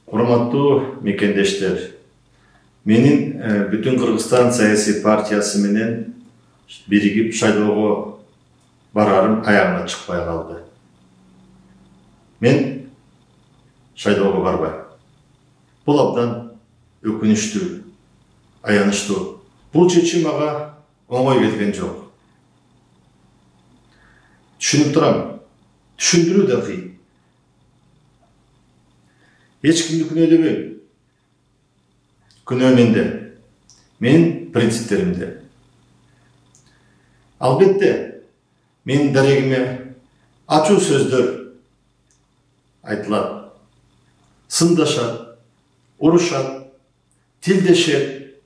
Урматтуу мекендештер, менин Бүтүн Кыргызстан саясий партиясы менен биригип шайлоого барарым аягына чыкпай калды. Мен шайлоого барбайм. Бул абдан өкүнүчтүү, аянычтуу. Бул чечим ага оңой келген жок. Түшүнүп турам, түшүндүрүү да кыйын. Эч кимди күнөөдөбөйм. Күнөө менде, менин принциптеримде. Албетте, менин дарегиме ачуу сөздөр айтылат. Сындашат, урушат, тилдешет,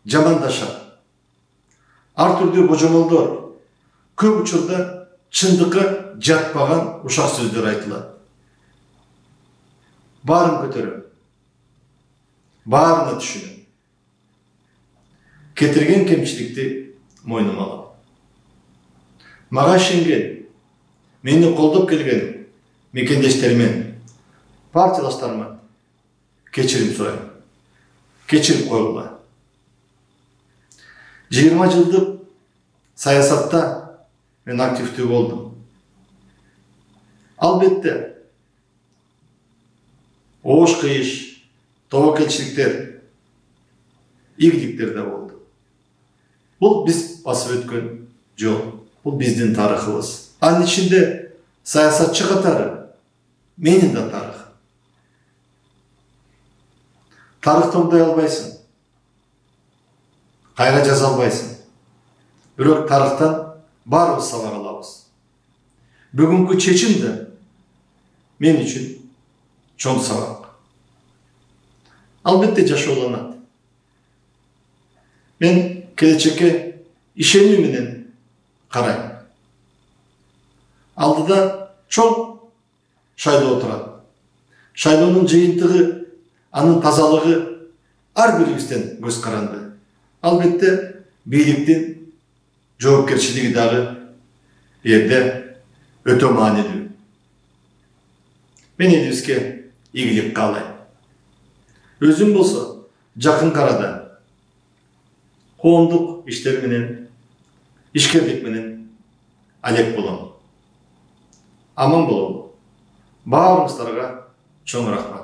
жамандашат. Ар түрдүү божомолдор, көп учурда чындыкка жатпаган ушак сөздөр айтылат. Барын көтөрөм, баарына түшүнөм. Кетирген кемчиликти мойнума алам. Мага ишенген, мени колдоп келген мекендештеримен, партиялаштарыма кечирим сурайм. Кечирип койгула. 20 жылдык саясатта мен активдүү болдум. Албетте, оош кыйыш, тобокелчиликтер, ийгиликтер да болду. Бул биз басып өткөн жол, бул биздин тарыхыбыз. Анын ичинде саясатчы катары менин да тарыхым. Тарыхты оңдой албайсың, кайра жаза албайсың. Бирок тарыхтан баарыбыз сабак алабыз. Бүгүнкү чечим да мен үчүн чоң сабак. Албетте жашооланат. Мен келечекке ишенүү менен карайм. Алдыда чоң шайлоо турат. Шайлоонун жыйынтыгы, анын тазалыгы ар бирибизден көз каранды. Албетте бийликтин жоопкерчилиги дагы жерде өтө маанилүү. Мен элибизге ийгилик каалайм. Өзүм болсо жакын арада коомдук иштер менен, ишкерлик менен алек болом. Аман бололу. Баарыңыздарга чоң рахмат.